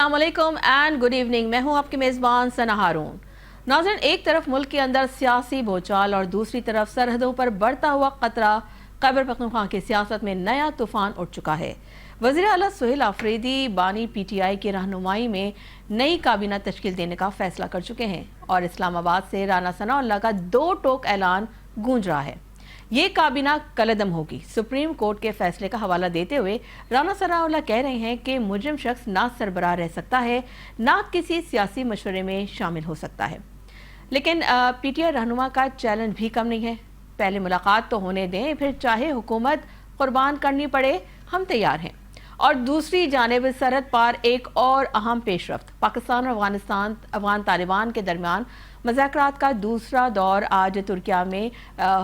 अस्सलामुअलैकुम and good evening. मैं हूं आपकी मेज़बान सना हारून। नाज़रीन, एक तरफ मुल्क के अंदर सियासी भूचाल और दूसरी तरफ सरहदों पर बढ़ता हुआ खतरा। खैबर पख्तूनख्वा की सियासत में नया तूफान उठ चुका है। वज़ीर आला सुहेल आफरीदी बानी PTI की रहनुमाई में नई काबीना तश्कील देने का फैसला कर चुके हैं और इस्लामाबाद से राना सनाउल्लाह का 2 टोक ऐलान गूंज रहा है। ये काबीना कलअदम होगी। सुप्रीम कोर्ट के फैसले का हवाला देते हुए राना सनाउल्लाह कह रहे हैं कि मुजरिम शख्स ना सरबराह रह सकता है, ना किसी सियासी मशवरे में शामिल हो सकता है। लेकिन PTI रहनुमा का चैलेंज भी कम नहीं है। पहले मुलाकात तो होने दें, फिर चाहे हुकूमत कुर्बान करनी पड़े, हम तैयार हैं। और दूसरी जानिब सरहद पार एक और अहम पेशरफ्त। पाकिस्तान और अफगान तालिबान के दरमियान मुज़ाकरात का दूसरा दौर आज तुर्किया में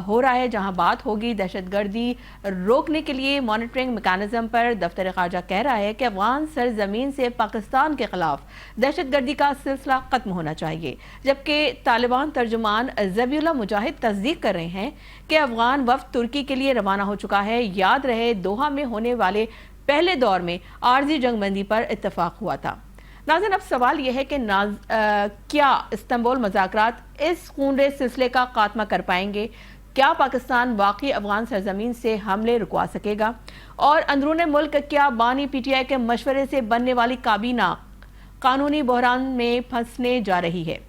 हो रहा है, जहां बात होगी दहशतगर्दी रोकने के लिए मॉनिटरिंग मैकेनिज्म पर। दफ्तर ख़ारजा कह रहा है कि अफगान सरजमीन से पाकिस्तान के खिलाफ दहशतगर्दी का सिलसिला खत्म होना चाहिए, जबकि तालिबान तर्जुमान ज़बीउल्लाह मुजाहिद तस्दीक कर रहे हैं कि अफगान वफ्द तुर्की के लिए रवाना हो चुका है। याद रहे, दोहा में होने वाले पहले दौर में आर्जी जंगबंदी पर इत्तफाक हुआ था। नाज़रीन, अब सवाल यह है कि क्या इस्तांबुल मुज़ाकरात इस खूनरेज़ सिलसिले का खात्मा कर पाएंगे? क्या पाकिस्तान वाकई अफगान सरजमीन से हमले रुकवा सकेगा? और अंदरूनी मुल्क क्या बानी PTI के मशवरे से बनने वाली काबीना कानूनी बहरान में फंसने जा रही है?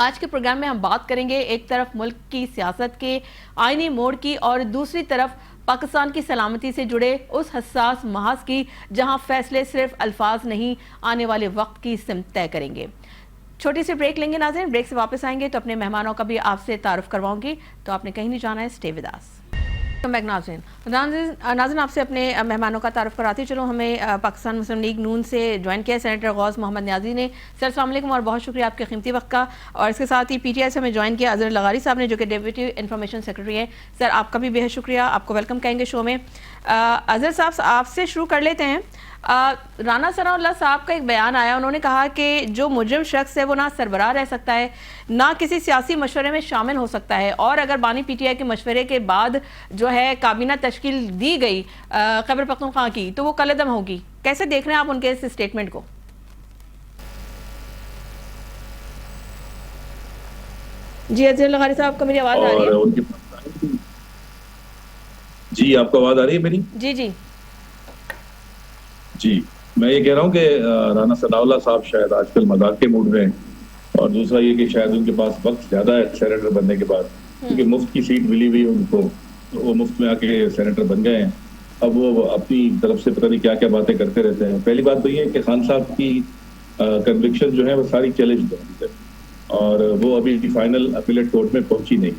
आज के प्रोग्राम में हम बात करेंगे एक तरफ मुल्क की सियासत के आईनी मोड़ की और दूसरी तरफ पाकिस्तान की सलामती से जुड़े उस हसास महाज की, जहां फैसले सिर्फ अल्फाज नहीं, आने वाले वक्त की सिमत तय करेंगे। छोटी सी ब्रेक लेंगे नाज़रीन। ब्रेक से वापस आएंगे तो अपने मेहमानों का भी आपसे तारुफ करवाऊंगी, तो आपने कहीं नहीं जाना है। Stay with us. नाज़रीन, आपसे अपने मेहमानों का तारुफ कराती चलो। हमें पाकिस्तान मुस्लिम लीग नून से ज्वाइन किया सेनेटर गौस मोहम्मद न्याजी ने। सर अस्सलाम वालेकुम और बहुत शुक्रिया आपके कीमती वक्त का। और इसके साथ ही PTI से हमें ज्वाइन किया अजहर लगारी साहब ने, जो कि डेप्यूटी इंफॉर्मेशन सेक्रेटरी हैं। सर, आपका भी बेहद शुक्रिया, आपको वेलकम कहेंगे शो में। अजहर साहब, आपसे शुरू कर लेते हैं। राना सनाउल्लाह साहब का एक बयान आया, उन्होंने कहा कि जो मुजरिम शख्स है वो ना सरबराह रह सकता है, ना किसी सियासी मशवरे में शामिल हो सकता है। और अगर बानी PTI के मशवरे के बाद जो है काबीना तश्कील दी गई खैबर पख्तूनख्वा की, तो वो कलअदम होगी। कैसे देख रहे हैं आप उनके इस स्टेटमेंट को? जी अजहर लगारी साहब, आपको मेरी आवाज आ रही है? जी, आपको आवाज आ रही है मेरी? जी जी जी, मैं ये कह रहा हूँ कि राना सनाउल्लाह साहब शायद आजकल मजाक के मूड में हैं, और दूसरा ये कि शायद उनके पास वक्त ज्यादा है सेनेटर बनने के बाद, क्योंकि मुफ्त की सीट मिली हुई उनको, तो वो मुफ्त में आके सेनेटर बन गए हैं। अब वो अपनी तरफ से पता नहीं क्या क्या बातें करते रहते हैं। पहली बात तो ये है कि खान साहब की कन्विक्शन जो है वो सारी चैलेंज है, और वो अभी फाइनल अपीलेट कोर्ट में पहुंची नहीं है।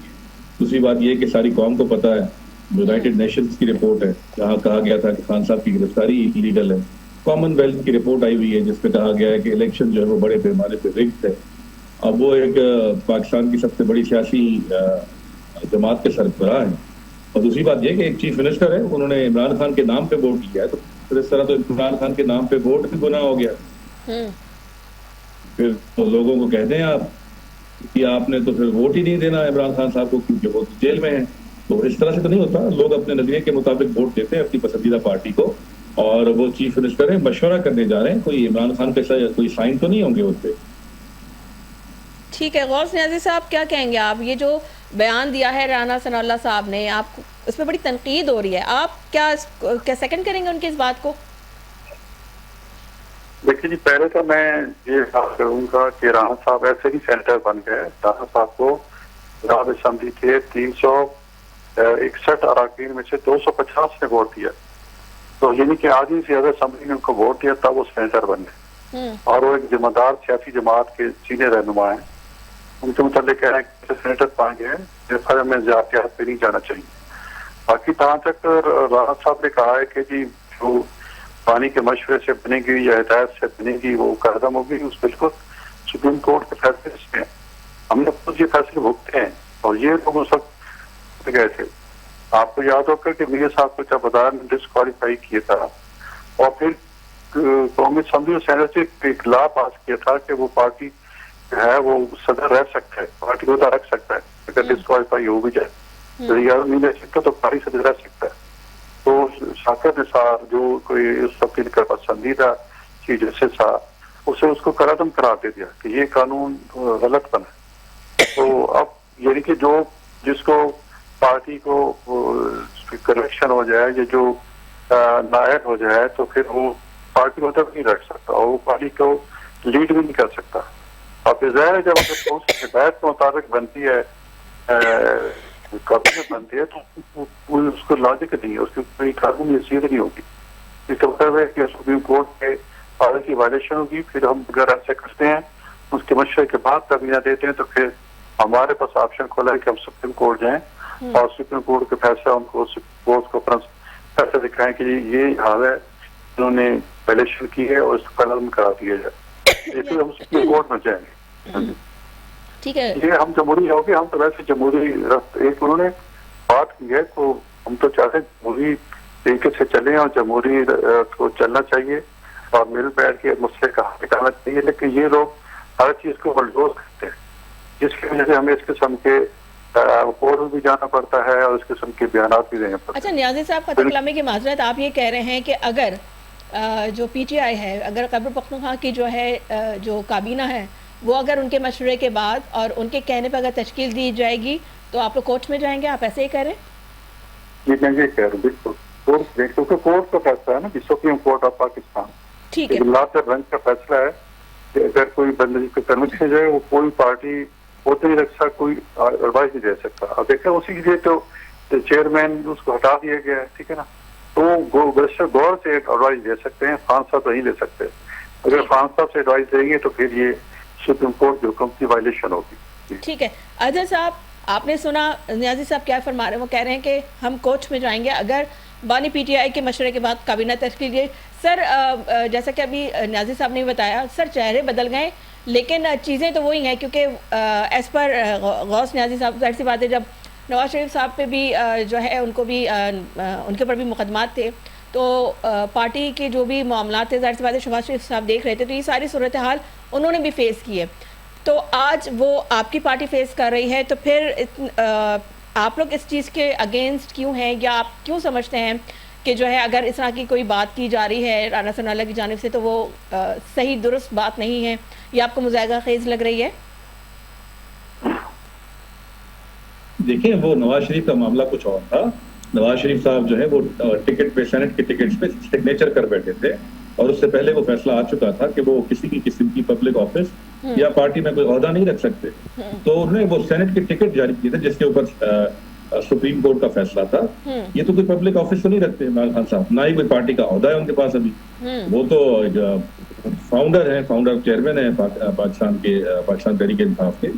दूसरी बात ये कि सारी कौम को पता है, यूनाइटेड नेशंस की रिपोर्ट है जहाँ कहा गया था कि खान साहब की गिरफ्तारी इलीगल है। कॉमनवेल्थ की रिपोर्ट आई हुई है जिसमें कहा गया है कि इलेक्शन जो है वो बड़े पैमाने पे रिग्ड है। अब वो एक पाकिस्तान की सबसे बड़ी सियासी जमात के सरबराह है। और दूसरी बात यह कि एक चीफ मिनिस्टर है, उन्होंने इमरान खान के नाम पे वोट किया है, तो इस तरह तो इमरान खान के नाम पे वोट भी गुनाह हो गया। फिर तो लोगों को कहते हैं आप कि आपने तो फिर वोट ही नहीं देना इमरान खान साहब को, क्योंकि वो जेल में है। तो इस तरह से तो नहीं होता। लोग अपने नजरिए के मुताबिक वोट देते हैं अपनी पसंदीदा पार्टी को, और वो चीफ मिनिस्टर है, मशवरा करने जा रहे हैं। कोई इमरान खान पे कोई साइन तो नहीं होंगे उस पर। ठीक है, गौस न्याजी साहब, क्या कहेंगे आप? ये जो बयान दिया है राना सनाउल्लाह साहब ने, आप उस पर बड़ी तनकीद हो रही है, आप क्या सेकंड करेंगे उनकी इस बात को? देखिए जी, पहले तो मैं ये बात करूंगा कि राना साहब ऐसे ही सेनेटर बन गए। राना साहब को राज्य असेंबली के 361 अरकान में से 250 ने वोट दिया, तो यानी कि आधी से ज्यादा असेंबली ने उनको वोट दिया, तब वो सेनेटर बन गए। और वो एक जिम्मेदार सियासी जमात के सीनियर रहनुमा है। उनके मुताबिक कह रहे हैं कि सेनेटर पाए गए हैं, में ज्यादा पे नहीं जाना चाहिए। बाकी जहाँ तक राना साहब ने कहा है कि जी जो पानी के मशवरे से बनेगी या हिदायत से बनेगी वो कदम होगी, उस बिल्कुल सुप्रीम कोर्ट के फैसले से हमने खुद ये फैसले भुगते हैं। और ये लोग उस वक्त गए थे, आपको याद होगा कि मियां साहब को जब अदालत ने डिस्क्वालीफाई किया था, और फिर कांग्रेस असेंबली और सेनेट से एक लॉ पास किया था कि वो पार्टी है वो सदर रह सकता है, पार्टी को रख सकता है अगर डिस्क्वालीफाई हो भी जाए, तो यार नहीं रह सकता तो पार्टी सदर रह सकता है। तो शाकिर निसार जो कोई उस वक्त का पसंदीदा चीफ जस्टिस था, उसे उसको करारदम करार दे दिया कि ये कानून गलत बना। तो अब यानी कि जो जिसको पार्टी को करेक्शन हो जाए या जो नायक हो जाए तो फिर वो पार्टी को तक नहीं रख सकता और वो पार्टी को लीड भी नहीं कर सकता। अब जाहिर है जब अगर उस हिदायत के मुताबिक बनती है कैबिनेट बनती है तो उसको लॉजिक नहीं है, उसकी कोई कानूनी हैसियत नहीं होगी। इसका मतलब है कि सुप्रीम कोर्ट के ऑर्डर की वायलेशन होगी। फिर हम अगर ऐसे करते हैं उसके मशवरे के बाद काबीना देते हैं तो फिर हमारे पास ऑप्शन खोला है कि हम सुप्रीम कोर्ट जाएं और सुप्रीम कोर्ट के फैसला उनको कोर्ट को फैसला दिखाएं कि ये हाल है, उन्होंने वायलेशन की है और उसको कलम करा दिया जाए। फिर हम सुप्रीम कोर्ट में जाएंगे। ठीक है, ये हम जमहूरी हो गए, हम तो वैसे जमहूरी एक उन्होंने बात की है तो हम तो चाहते हैं जमहूरी तरीके से चले और जमहूरी को चलना चाहिए और मिल बैठ के मुझसे कहा निकालना चाहिए। लेकिन ये लोग हर चीज को बलडोज करते हैं जिसकी वजह से हमें इस किस्म के कोर्ट में भी जाना पड़ता है और इस किस्म के बयान भी देने पड़ते हैं। अच्छा न्याज़ी साहब, खतर कलामी की माजरत, आप ये कह रहे हैं कि अगर जो PTI है, अगर खैबर पख्तूनख्वा की जो है जो काबीना है वो अगर उनके मशवरे के बाद और उनके कहने पर अगर तश्कील दी जाएगी तो आप लोग कोर्ट में जाएंगे, आप ऐसे ही करें? जी मैं ये कह रहा हूँ, बिल्कुल क्योंकि कोर्ट का फैसला है ना, सुप्रीम कोर्ट ऑफ पाकिस्तान, ठीक है, लातर रंग का फैसला है कि अगर कोई बंदे को कन्विक्शन जाए वो कोई पार्टी होते नहीं रख सकता, कोई एडवाइस नहीं दे सकता। अब देखा उसी के लिए तो चेयरमैन उसको हटा दिया गया है, ठीक है ना। तो गौर से एडवाइस दे सकते हैं, खान साहब नहीं दे सकते। अगर खान साहब से एडवाइस देंगे तो फिर ये सुप्रीम कोर्ट के हुक्म की वायलेशन होगी। ठीक है। अजहर साहब, आपने सुना न्याज़ी साहब क्या फरमा रहे हैं? वो कह रहे हैं कि हम कोर्ट में जाएंगे अगर बानी PTI के मशवरे के बाद काबीना तश्कील दिए। सर जैसा कि अभी न्याज़ी साहब ने बताया, सर चेहरे बदल गए लेकिन चीज़ें तो वही हैं, क्योंकि एज़ पर गौस न्याज़ी साहब, जाहिर सी बात है जब नवाज शरीफ साहब पे भी जो है उनको भी उनके ऊपर भी मुकदमात थे तो पार्टी के जो भी मामला थे, जाहिर सी बात है शहबाज शरीफ साहब देख रहे थे, तो ये सारी सूरत हाल उन्होंने भी फेस की है। तो आज वो आपकी पार्टी फेस कर रही है, तो फिर आप लोग इस चीज़ के अगेंस्ट क्यों हैं, या आप क्यों समझते हैं कि जो है अगर इस तरह की कोई बात की जा रही है राना सनाउल्लाह की जानिब से तो वो सही दुरुस्त बात नहीं है, या आपको मुज़ायगा खेज लग रही है? देखिए, वो नवाज शरीफ का मामला कुछ और था। नवाज शरीफ साहब जो है वो टिकट पे, सेनेट के टिकट्स पे सिग्नेचर कर बैठे थे और उससे पहले वो फैसला आ चुका था कि वो किसी की किस्म की पब्लिक ऑफिस या पार्टी में कोई ओहदा नहीं रख सकते। तो उन्होंने वो सेनेट के टिकट जारी किए थे जिसके ऊपर सुप्रीम कोर्ट का फैसला था। ये तो कोई पब्लिक ऑफिस तो नहीं रखते इमरान खान साहब, ना ही कोई पार्टी का ओहदा है उनके पास अभी। वो तो फाउंडर है, फाउंडर चेयरमैन है पाकिस्तान तहरीक-ए-इंसाफ के।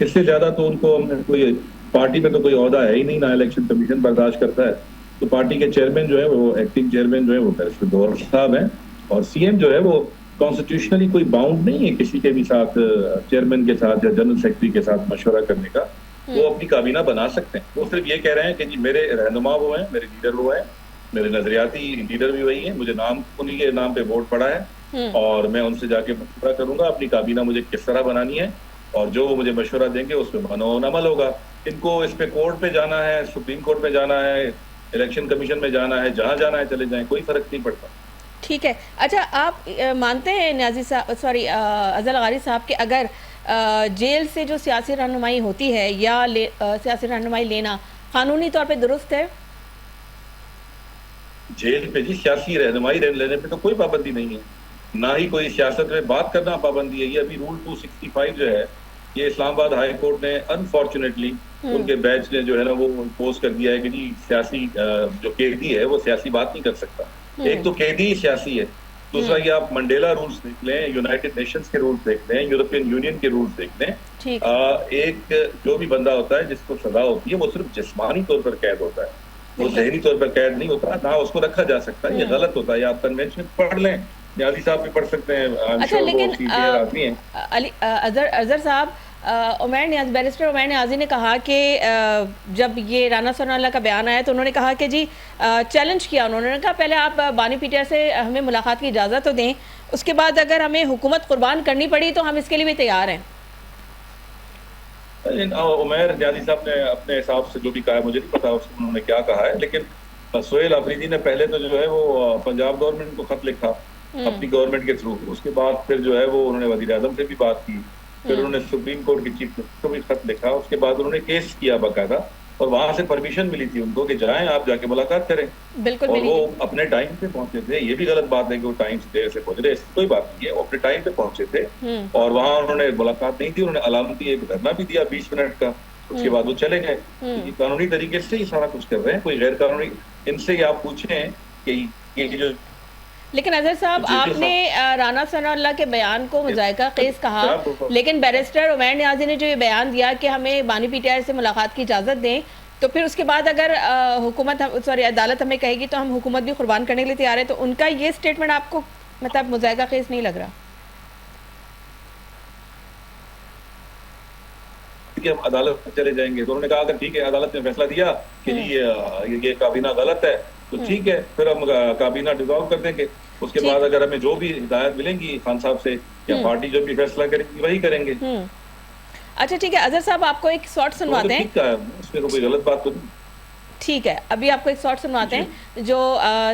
इससे ज्यादा तो उनको कोई पार्टी में तो कोई ओहदा है ही नहीं, ना इलेक्शन कमीशन बर्दाश्त करता है। तो पार्टी के चेयरमैन जो है वो, एक्टिंग चेयरमैन जो है वो बैरिस्टर गौहर साहब हैं और CM जो है वो कॉन्स्टिट्यूशनली कोई बाउंड नहीं है किसी के भी साथ, चेयरमैन के साथ या जनरल सेक्रेटरी के साथ मशवरा करने का। वो अपनी काबीना बना सकते हैं। वो सिर्फ ये कह रहे हैं कि जी मेरे रहनुमा वो हैं, मेरे लीडर वो हैं, मेरे नजरियाती लीडर भी वही हैं, मुझे नाम उन्हीं के नाम पे वोट पड़ा है और मैं उनसे जाके मशवरा करूंगा अपनी काबीना मुझे किस तरह बनानी है और जो वो मुझे मशवरा देंगे उस पर मनोन अमल होगा। इनको इस पे कोर्ट पे जाना है, सुप्रीम कोर्ट में जाना है, इलेक्शन कमीशन में जाना है, जहाँ जाना है चले जाएं, कोई फर्क नहीं पड़ता। ठीक है। अच्छा, आप मानते हैं न्याज़ी साहब, सॉरी अज़ल गारी साहब, कि अगर जेल से जो सियासी रहनुमाई होती है या सियासी रहनुमाई लेना कानूनी तौर पे दुरुस्त है? जेल पे जी सियासी रहनुमाई लेने पे तो कोई पाबंदी नहीं है, ना ही कोई सियासत में बात करना पाबंदी है। ये अभी रूल 265 जो है ये इस्लामाबाद हाई कोर्ट ने अनफॉर्चुनेटली उनके बेंच ने जो है ना वो इम्पोज कर दिया है कि जी सियासी जो कैदी है वो सियासी बात नहीं कर सकता। एक तो कैदी ही सियासी है, दूसरा ये आप मंडेला रूल्स देख लें, यूनाइटेड नेशंस के रूल्स देख लें, यूरोपियन यूनियन के रूल्स देख लें। एक जो भी बंदा होता है जिसको सजा होती है वो सिर्फ जिस्मानी तौर पर कैद होता है, वो जहनी तौर पर कैद नहीं होता, ना उसको रखा जा सकता है। ये गलत होता है। आप कन्वेंशन पढ़ लें, न्याज़ी साहब भी पढ़ सकते हैं। अच्छा, लेकिन अजहर साहब, बैरिस्टर उमैर नियाज़ी ने कहा कि जब ये राना सनाउल्लाह का बयान आया तो उन्होंने कहा कि जी चैलेंज किया, उन्होंने कहा पहले आप बानी PTI से हमें मुलाकात की इजाज़त तो दें, उसके बाद अगर हमें हुकूमत कुर्बान करनी पड़ी तो हम इसके लिए भी तैयार हैं। उमैर नियाज़ी साहब ने अपने हिसाब से जो भी कहा है, मुझे नहीं पता उन्होंने क्या कहा है, लेकिन सोहेल अफरीदी ने पहले तो जो है वो पंजाब गवर्नमेंट को खत लिखा अपनी गवर्नमेंट के थ्रू। उसके बाद फिर जो है वो उन्होंने वजीर आजम से भी बात की, फिर उन्होंने सुप्रीम कोर्ट की चीफ जस्टिस को भी खत लिखा, उसके बाद उन्होंने केस किया बाकायदा, और वहां से परमिशन मिली थी उनको कि जाएं आप जाके मुलाकात करें। बिल्कुल और मिली वो थी। अपने टाइम पे पहुंचे थे। ये भी गलत बात है कि वो टाइम से देर से पहुंचे थे, ऐसी कोई बात नहीं है, वो अपने टाइम पे पहुंचे थे। और वहां उन्होंने मुलाकात नहीं थी, उन्होंने अलामती एक धरना भी दिया 20 मिनट का, उसके बाद वो चले गए। ये कानूनी तरीके से ही सारा कुछ कर रहे हैं, कोई गैर कानूनी। इनसे ही आप पूछें कि ये जो, लेकिन अजहर साहब, आपने राना सनाउल्लाह के बयान को मुज़ायका खेज़ कहा, लेकिन बैरिस्टर उमैर नियाज़ी ने जो ये बयान दिया कि हमें बानी पीटीआई से मुलाकात की इजाज़त दें, तो फिर उसके बाद अगर अदालत हमें कहेगी तो हम हुकूमत भी कुर्बान करने के लिए तैयार है, तो उनका ये स्टेटमेंट आपको मतलब मुज़ायका खेज़ नहीं लग रहा? कि हम अदालत में चले जाएंगे, तो उन्होंने कहा अगर ठीक है अदालत ने फैसला दिया कि ये काबीना गलत है, तो ठीक है, फिर हम काबीना डिसॉल्व कर देंगे। उसके बाद अगर हमें जो भी हिदायत मिलेंगी खान साहब से या पार्टी जो भी फैसला करेगी वही करेंगे। अच्छा ठीक है अजहर साहब, आपको एक शॉर्ट सुनवाते हैं। इसमें तो कोई गलत बात तो नहीं। ठीक है, अभी आपको एक शॉर्ट सुनवाते हैं जो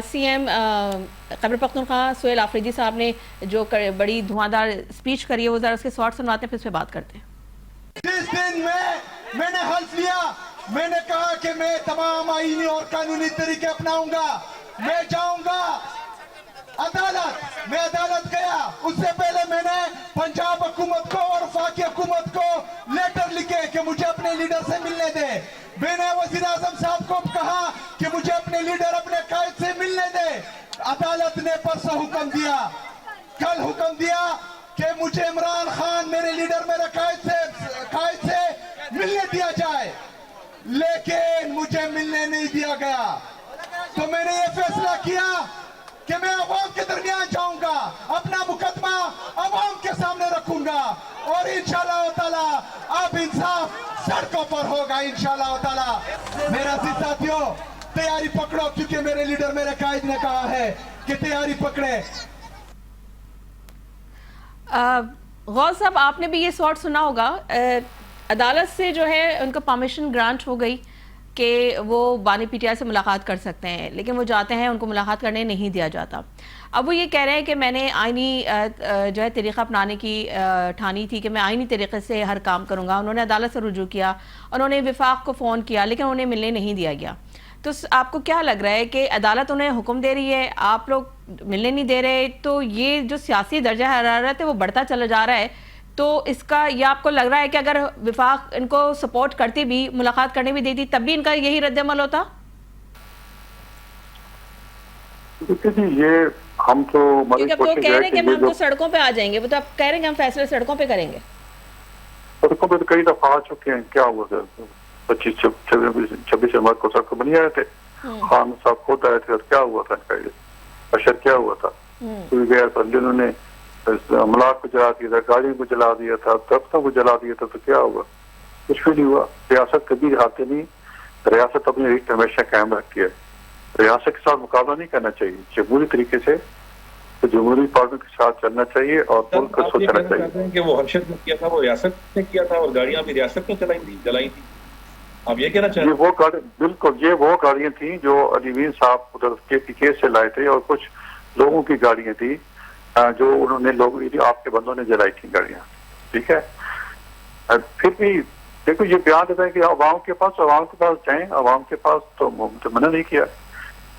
सीएम खैबर पख्तूनख्वा सुहेल आफरीदी साहब ने जो बड़ी धुआंधार स्पीच करी है, वो जरा उसके शॉर्ट सुनवाते हैं, फिर उस पर बात करते हैं। जिस दिन मैंने हल्फ लिया, मैंने कहा कि मैं तमाम आईनी और कानूनी तरीके अपनाऊंगा, मैं जाऊंगा अदालत, मैं अदालत गया। उससे पहले मैंने पंजाब हुकूमत को और वफाकी हुकूमत को लेटर लिखे कि मुझे अपने लीडर से मिलने दे। मैंने वजीर आजम साहब को कहा कि मुझे अपने लीडर, अपने कायद से मिलने दे। अदालत ने परसों हुक्म दिया, कल हुक्म दिया कि मुझे इमरान खान, मेरे लीडर, मेरे कायद से मिलने दिया जाए, लेकिन मुझे मिलने नहीं दिया गया। तो मैंने ये फैसला किया कि मैं अवाम के दरमियान जाऊंगा, अपना मुकदमा अवाम के सामने रखूंगा, और इंशाअल्लाह ताला अब इंसाफ सड़कों पर होगा इंशाअल्लाह ताला। मेरा साथियों, तैयारी पकड़ो, क्योंकि मेरे लीडर, मेरे कायद ने कहा है कि तैयारी पकड़े। गौस साहब, आपने भी ये शॉर्ट सुना होगा, अदालत से जो है उनको परमिशन ग्रांट हो गई कि वो बानी पीटीआई से मुलाकात कर सकते हैं, लेकिन वो जाते हैं, उनको मुलाकात करने नहीं दिया जाता। अब वो ये कह रहे हैं कि मैंने आईनी जो है तरीक़ा अपनाने की ठानी थी कि मैं आईनी तरीक़े से हर काम करूँगा। उन्होंने अदालत से रुजू किया, उन्होंने विफाक को फ़ोन किया, लेकिन उन्हें मिलने नहीं दिया गया। तो आपको क्या लग रहा है कि अदालत उन्हें हुक्म दे रही है, आप लोग मिलने नहीं दे रहे, तो ये जो सियासी दर्जा हरारत है वो बढ़ता चला जा रहा है, तो इसका ये आपको लग रहा है कि अगर विफाक इनको सपोर्ट करती भी, मुलाकात करने भी देती, तब भी इनका यही रद्द-ए-अमल होता? देखिए जी, ये हम तो क्योंकि अब तो कह रहे हैं कि हम तो सड़कों पे आ जाएंगे, वो तो आप कह रहे हैं कि हम फैसले सड़कों पे करेंगे। सड़कों पे तो कई दफा आ चुके हैं, क्या हुआ था 25-26 जनवरी को सड़क बनी आए थे, खान साहब खुद आए थे, और क्या हुआ था इनका, अशर क्या हुआ था, कोई गैर बंदे उन्होंने अमलाक को जला दिया था, गाड़ियों को जला दिया था, दफ्तरों को जला दिया था, तो क्या हुआ? कुछ भी नहीं हुआ। रियासत कभी हाथे नहीं, रियासत अपनी रीत हमेशा कायम रखती है। रियासत के साथ मुकाबला नहीं करना चाहिए, जमहूरी तरीके से तो जमहूरी पार्टी के साथ चलना चाहिए और मुल्क को सोचना चाहिए। कि वो हर्षद ने किया था, वो रियासत ने किया था, और गाड़ियां भी रियासत ने जलाई थी। आप ये कहना चाहिए? बिल्कुल, ये वो गाड़ियां थी जो अलीमीन साहब उधर के से लाए थे, और कुछ लोगों की गाड़ियां थी जो उन्होंने आपके बंदों ने जलाई थी गाड़ियां, ठीक है। फिर भी देखो, ये बयान देता है कि अवाम के पास जाएं, अवाम के पास तो मना नहीं किया।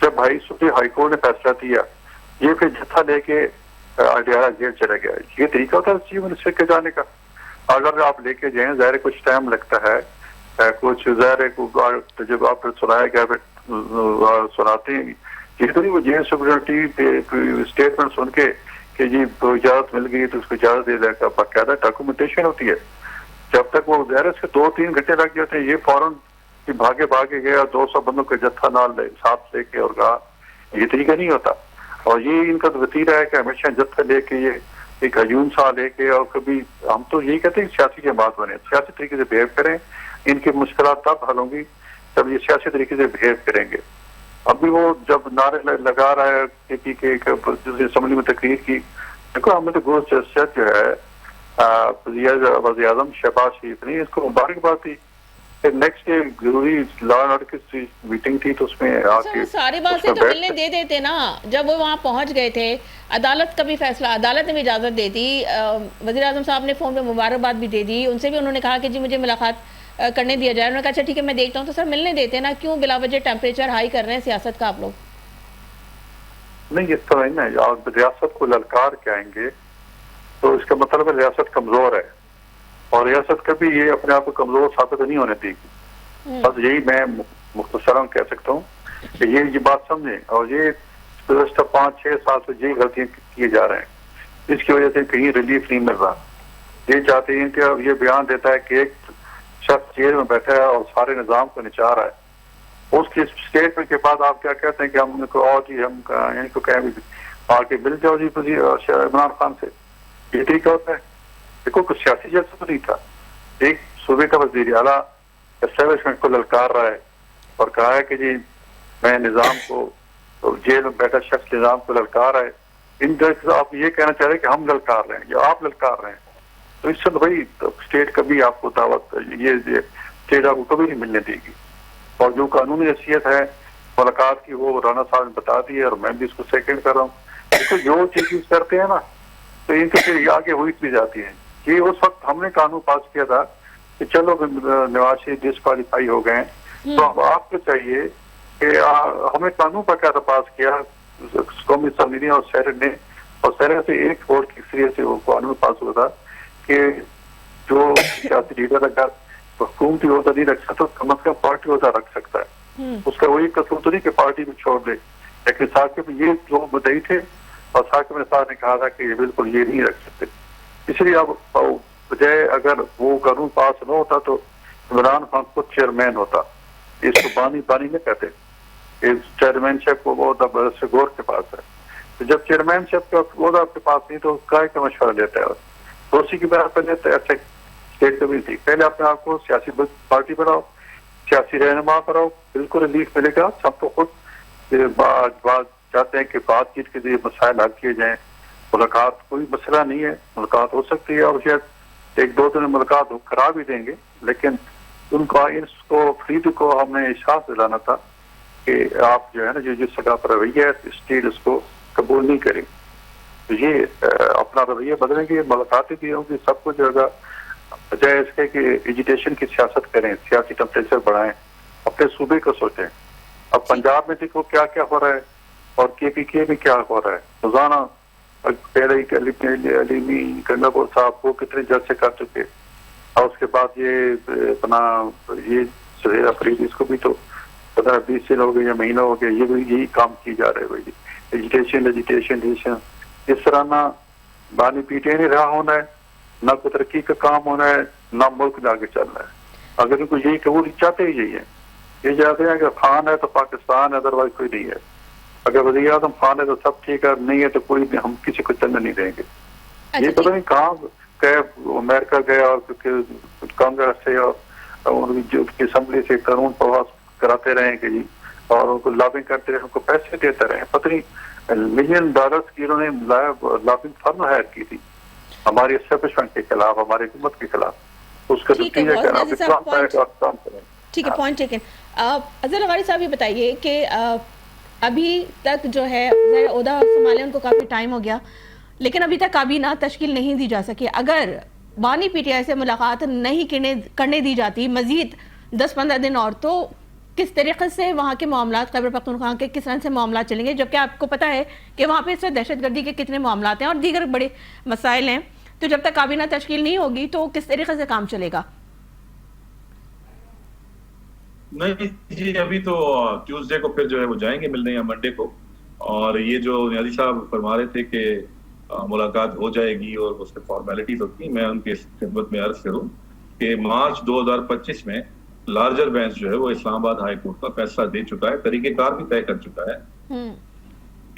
जब भाई सुप्रीम हाईकोर्ट ने फैसला दिया, ये फिर जत्था लेके अडियाला जेल चला गया। ये तरीका होता है चीफ मिनिस्टर के जाने का। अगर आप लेके जाए, ज़ाहिर कुछ टाइम लगता है, कुछ ज़ाहिर जब आप फिर सुनाया गया, फिर सुनाते हैं, ये तो नहीं वो जेल सुप्रीम स्टेटमेंट सुन के कि जी इजाजत मिल गई तो उसको इजाजत दे देगा, बाकायदा डॉक्यूमेंटेशन होती है। जब तक वो ज़ाहिर से 2-3 घंटे लग जाते हैं, ये फौरन भागे गया, 200 बंदों का जत्था नाल साथ लेके और कहा, ये तरीका नहीं होता। और ये इनका तो वतीरा है कि हमेशा जत्था लेके, ये एक हजूम सा लेके, और कभी हम तो यही कहते हैं सियासी जमात बने, सियासी तरीके से बिहेव करें। इनकी मुश्किलात तब हल होंगी जब ये सियासी तरीके से बिहेव करेंगे। अभी वो जब नारे लगा रहा है कि असम्बली में तकरीर की, देखो हमने तो गोश्त जो है वज़ीर आज़म शहबाज शरीफ ने इसको मुबारकबाद दी फिर नेक्स्ट डे जरूरी लॉ एंड ऑर्डर की मीटिंग थी तो उसमें सर आके वो सारी बातें तो मिलने दे देते ना, जब वो वहाँ पहुँच गए थे। अदालत का भी फैसला, अदालत ने भी इजाज़त दे दी, वज़ीर आज़म साहब ने फ़ोन पे मुबारकबाद भी दे दी, उनसे भी उन्होंने कहा कि जी मुझे मुलाकात करने दिया जाए। उन्होंने कहा अच्छा ठीक है मैं देखता हूँ। तो सर मिलने देते ना, क्यों बिला वजह टेम्परेचर हाई कर रहे हैं सियासत का आप लोग? नहीं, इस तरह नहीं है। आप रियासत को ललकार के आएंगे तो इसका मतलब है रियासत कमजोर है, और रियासत कभी ये अपने आप को कमजोर साबित नहीं होने देगी। बस यही मैं मुख्तसरन कह सकता हूँ कि ये बात समझें। और ये गुज़श्ता 5-6 साल से यही गलतियां किए जा रहे हैं, इसकी वजह से कहीं रिलीफ नहीं मिल रहा। ये चाहते हैं कि अब ये बयान देता है कि एक शख्स जेल में बैठा है और सारे निजाम को निचार रहा है। उसके स्टेटमेंट के बाद आप क्या कहते हैं कि हम और जी हम इनको कहें आके मिल जाओ जी इमरान खान से, ये ठीक होता है? देखो कुछ सियासी जलसा तो नहीं था। एक सूबे का वज़ीर आला एस्टेब्लिशमेंट को ललकार रहा है और कहा है कि जी मैं निजाम को, तो जेल में बैठा शख्स निजाम को ललकार रहा है। इन तरह आप ये कहना चाह रहे हैं कि हम ललकार रहे हैं या आप ललकार रहे हैं, तो इससे तो भाई तो स्टेट कभी आपको दावत ये स्टेट आपको कभी नहीं मिलने देगी। और जो कानूनी हैसियत है मुलाकात की वो राना साहब ने बता दी है और मैं भी इसको सेकंड कर रहा हूँ। देखो जो चीज करते हैं ना तो इनके फिर आगे हुई भी जाती है। ये उस वक्त हमने कानून पास किया था कि चलो नवाज शरीफ डिस्क्वालीफाई हो गए, तो अब आपको चाहिए कि हमें कानून पर क्या पास किया कौमी असम्बली और सेनेट ने, और सेनेट से एक वोट की जरिए से वो कानून पास हुआ था कि जो सियासी लीडर अगर हुकूमती ओहदा नहीं रख सकता तो कम अज कम पार्टी ओहदा रख सकता है। उसका वही कसूर तो नहीं कि पार्टी में छोड़ दे, लेकिन साकिब ये लोग मुद्दई थे और साकिब साहब ने कहा था कि बिल्कुल ये नहीं रख सकते। इसलिए अब बजाय अगर वो कानून पास न होता तो इमरान खान खुद चेयरमैन होता। इसको बानी नहीं कहते, चेयरमैनशिप को ओहदा से गौर के पास है। तो जब चेयरमैनशिप का ओहदा आपके पास नहीं तो काय का मशवरा लेता है, तो उसी की बात पर लेते ऐसे स्टेट कभी थी। पहले अपने आप को सियासी पार्टी बनाओ, सियासी रहनुमा कराओ, बिल्कुल रिलीफ मिलेगा। सब तो खुद बात चाहते हैं कि बातचीत के जरिए मसाइल हल किए जाएं। मुलाकात कोई मसला नहीं है, मुलाकात हो सकती है और शायद 1-2 दिन मुलाकात करा भी देंगे, लेकिन उनको इसको फरीद को हमने एहसास दिलाना था कि आप जो है ना जो जिस जगह पर रवैया है स्टेट उसको कबूल नहीं करें। तो ये अपना रवैया बदलेंगे, मुलाकातें भी होंगी, सब कुछ होगा। बजाय इसके कि एजुटेशन की सियासत करें, सियासी टेम्परेचर बढ़ाएं, अपने सूबे को सोचें। अब पंजाब में देखो क्या क्या हो रहा है और KPK में क्या हो रहा है। रोजाना पहले अलीमी गंगापुर साहब को कितने जलसे कर चुके, और उसके बाद ये अपना ये सुहेरा फरीद, इसको भी तो 15-20 दिन हो गए या महीना हो गया, ये भी यही काम की जा रहे भाई, एजुटेशन। इस तरह ना बानी पीटे नहीं रहा होना है, ना कोई तरक्की का काम होना है, ना मुल्क में आगे चलना है। अगर इनको यही कबूल चाहते ही यही है, ये चाहते हैं अगर खान है तो पाकिस्तान है, अदरवाइज कोई नहीं है। अगर वज़ीर आज़म खान है तो सब ठीक है, नहीं है तो कोई भी, हम किसी को चलने नहीं देंगे। ये पता नहीं कहाँ गए, अमेरिका गए और कांग्रेस से और उनकी असम्बली से कानून पास कराते रहे कि जी, और उनको लॉबिंग करते रहे, उनको पैसे देते रहे। पता नहीं $1 मिलियन की उन्होंने लॉबिंग फर्म हायर की थी हमारी एस्टेब्लिशमेंट के खिलाफ, हमारी हुकूमत के खिलाफ। उसका ठीक है, पॉइंट टेकन। अज़हर लवारी साहब ये बताइए कि अभी तक जो है ओहदा संभाले उनको काफ़ी टाइम हो गया, लेकिन अभी तक काबीना तश्कील नहीं दी जा सकी। अगर बानी PTI से मुलाकात नहीं करने दी जाती मजीद 10-15 दिन और, तो किस तरीके से वहाँ के मामला खैबर पख्तूनख्वा के किस तरह से मामला चलेंगे, जबकि आपको पता है कि वहाँ पे इस वक्त दहशतगर्दी के कितने मामला हैं और दीगर बड़े मसाइल हैं। तो जब तक काबीना तश्कील नहीं होगी तो किस तरीके से काम चलेगा? नहीं जी, अभी तो ट्यूसडे को फिर जो है वो जाएंगे मिलने या मंडे को। और ये जो नियाज़ी साहब फरमा रहे थे कि मुलाकात हो जाएगी और उसके फॉर्मेलिटीज होती है, मैं उनकी खिदमत में अर्ज करूँ कि मार्च 2025 में लार्जर बेंच जो है वो इस्लामाबाद हाई कोर्ट का फैसला दे चुका है, तरीकेकार भी तय कर चुका है।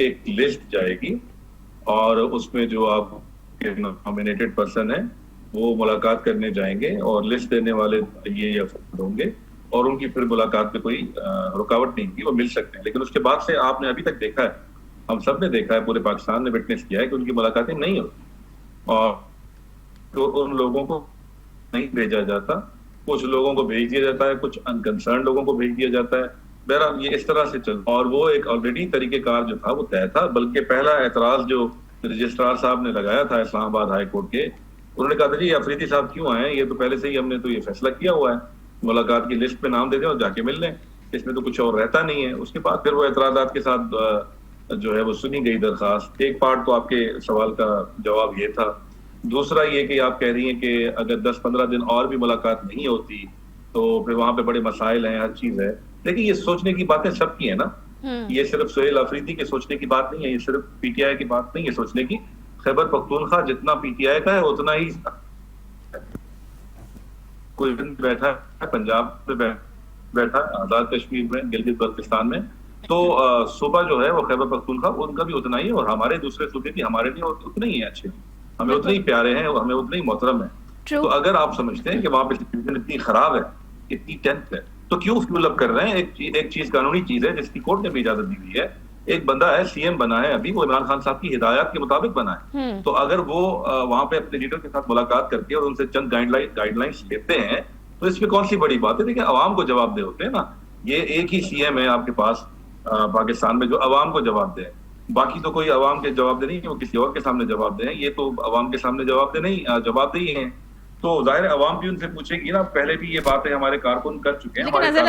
एक लिस्ट जाएगी और उसमें जो आप नॉमिनेटेड पर्सन है वो मुलाकात करने जाएंगे और लिस्ट देने वाले ये अफसर होंगे और उनकी फिर मुलाकात में कोई रुकावट नहीं की, वो मिल सकते हैं। लेकिन उसके बाद से आपने अभी तक देखा है, हम सब ने देखा है, पूरे पाकिस्तान ने विटनेस किया है कि उनकी मुलाकातें नहीं होती और तो उन लोगों को नहीं भेजा जाता, कुछ लोगों को भेज दिया जाता है, कुछ अनकंसर्न लोगों को भेज दिया जाता है। बहरहाल ये इस तरह से चल, और वो एक ऑलरेडी तरीकेकार जो था वो तय था। बल्कि पहला एतराज जो रजिस्ट्रार साहब ने लगाया था इस्लामाबाद हाई कोर्ट के, उन्होंने कहा था जी अफरीदी साहब क्यों आए, ये तो पहले से ही हमने तो ये फैसला किया हुआ है, मुलाकात की लिस्ट पे नाम दे दें और जाके मिल लें, इसमें तो कुछ और रहता नहीं है। उसके बाद फिर वो एतराजात के साथ जो है वो सुनी गई दरखास्त। एक पार्ट तो आपके सवाल का जवाब ये था। दूसरा ये कि आप कह रही हैं कि अगर 10-15 दिन और भी मुलाकात नहीं होती तो फिर वहां पे बड़े मसाइल हैं, हर चीज है। देखिए ये सोचने की बातें सबकी है ना, ये सिर्फ सोहेल अफरीदी के सोचने की बात नहीं है, ये सिर्फ पीटीआई की बात नहीं है सोचने की। खैबर पख्तूनख्वा जितना पीटीआई का है उतना ही कोई बैठा है पंजाब में, बैठा है आजाद कश्मीर में, गिलगित बल्तिस्तान में, तो सूबा जो है वो खैबर पख्तूनख्वा उनका भी उतना ही है, और हमारे दूसरे सूबे भी हमारे लिए उतने ही है अच्छे, हमें उतने ही प्यारे हैं, हमें उतने ही मोहतरम है। तो अगर आप समझते हैं कि वहां पे सिचुएशन इतनी खराब है, इतनी टेंस है, तो क्यों फ्यूल अप कर रहे हैं? एक चीज कानूनी चीज है जिसकी कोर्ट ने भी इजाजत दी हुई है। एक बंदा है सीएम बना है अभी, वो इमरान खान साहब की हिदायत के मुताबिक बना है, तो अगर वो वहां पे अपने लीडर के साथ मुलाकात करके और उनसे चंद गाइडलाइंस लेते हैं तो इसमें कौन सी बड़ी बात है? देखिए अवाम को जवाब दे होते हैं ना, ये एक ही सीएम है आपके पास पाकिस्तान में जो अवाम को जवाब दे, बाकी तो कोई अवाम के जवाब दे नहीं, वो किसी और के सामने जवाब दे, ये तो अवाम के सामने जवाब दे नहीं, जवाब दे ही है। तो जाहिर है अवाम भी उनसे पूछेगी ना, पहले भी ये बातें हमारे कारकुन कर चुके हैं। लेकिन अजहर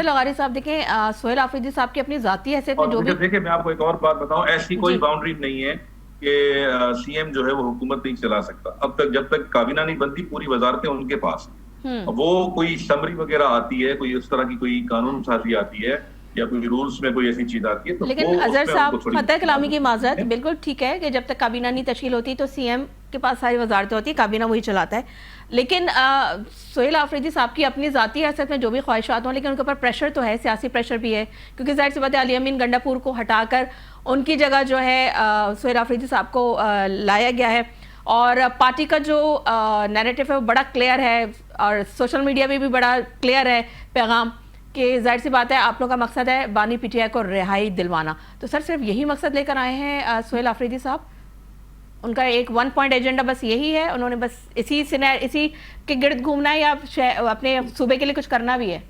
लगारी साहब देखें, सोहेल अफरीदी साहब की अपनी जाती हैसियत में जो भी, देखिए मैं आपको एक और बात बताऊं, ऐसी कोई बाउंड्री नहीं है कि सीएम जो है वो हुकूमत नहीं चला सकता। अब तक जब तक काबीना नहीं बनती पूरी वजारतें उनके पास, वो कोई समरी वगैरह आती है, कोई इस तरह की कोई कानून साजी आती है या कोई रूल्स में कोई ऐसी चीज आती है तो लेकिन अजहर साहब फतह कलामी की माजरत, बिल्कुल ठीक है कि जब तक काबीना नहीं तश्कील होती तो सीएम के पास सारी वजारतें होती है, काबीना वही चलाता है। लेकिन सोहेल अफरीदी साहब की अपनी जाती हैसियत में जो भी ख्वाहिशात हों, लेकिन उनके ऊपर प्रेशर तो है, सियासी प्रेशर भी है, क्योंकि जाहिर सी बात है अली अमीन गंडापुर को हटाकर उनकी जगह जो है सोहेल अफरीदी साहब को लाया गया है, और पार्टी का जो नैरेटिव है वो बड़ा क्लियर है, और सोशल मीडिया में भी बड़ा क्लियर है पैगाम कि जाहिर सी बात है आप लोगों का मकसद है बानी पीटीआई को रिहाई दिलवाना। तो सर सिर्फ यही मकसद लेकर आए हैं सोहेल अफरीदी साहब? उनका एक 1 पॉइंट एजेंडा बस यही है, उन्होंने बस इसी के गिर्द घूमना है या अपने सूबे के लिए कुछ करना भी है?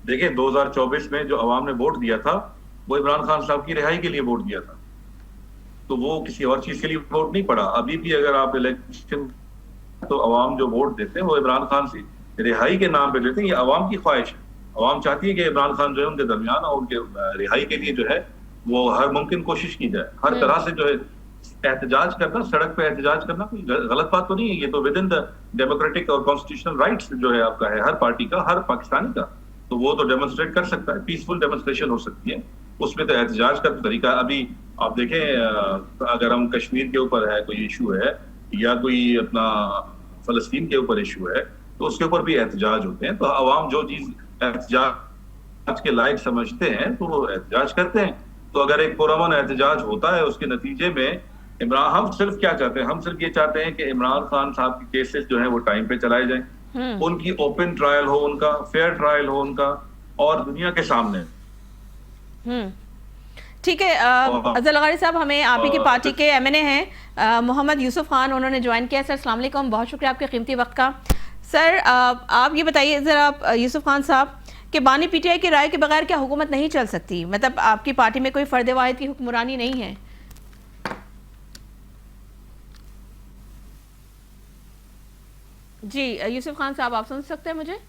देखिए 2024 में जो अवाम ने वोट दिया था वो इमरान खान साहब की रिहाई के लिए वोट दिया था, तो वो किसी और चीज के लिए वोट नहीं पड़ा। अभी भी अगर आप इलेक्शन तो अवाम जो वोट देते हैं वो इमरान खान से रिहाई के नाम पे देते हैं, ये अवाम की ख्वाहिश है। अवाम चाहती है कि इमरान खान जो है उनके दरमियान और उनके रिहाई के लिए जो है वो हर मुमकिन कोशिश की जाए, हर तरह से जो है एहतजाज करना, सड़क पे एहतजाज करना कोई गलत बात तो नहीं है, ये तो विद इन द डेमोक्रेटिक और कॉन्स्टिट्यूशनल राइट्स जो है आपका है, हर पार्टी का, हर पाकिस्तानी का, तो वो तो डेमोन्स्ट्रेट कर सकता है, पीसफुल डेमोन्स्ट्रेशन हो सकती है, उसमें तो एहतजाज का तरीका। अभी आप देखें अगर हम कश्मीर के ऊपर है कोई इशू है या कोई अपना फलस्तीन के ऊपर इशू है तो उसके ऊपर भी एहतजाज होते हैं, तो अवाम जो चीज एहतजाज के लायक समझते हैं तो वो एहतजाज करते हैं। तो अगर एक पुरअमन एहतजाज होता है उसके नतीजे में हम सिर्फ क्या चाहते हैं, हम सिर्फ ये चाहते हैं कि इमरान खान साहब के केसेस जो है वो टाइम पे चलाए जाएं, उनकी ओपन ट्रायल हो, उनका फेयर ट्रायल हो उनका, और दुनिया के सामने। ठीक है अजहर लगारी साहब, हमें आप ही की पार्टी के एमएनए हैं मोहम्मद यूसुफ खान, उन्होंने ज्वाइन किया। सर अस्सलाम वालेकुम, बहुत शुक्रिया आपके कीमती वक्त का। सर आप ये बताइए ज़रा यूसुफ खान साहब कि बानी पीटीआई की राय के बगैर क्या हुकूमत नहीं चल सकती? मतलब आपकी पार्टी में कोई फर्द वाहिद की हुक्मरानी नहीं है? जी यूसुफ खान साहब आप सुन सकते हैं मुझे?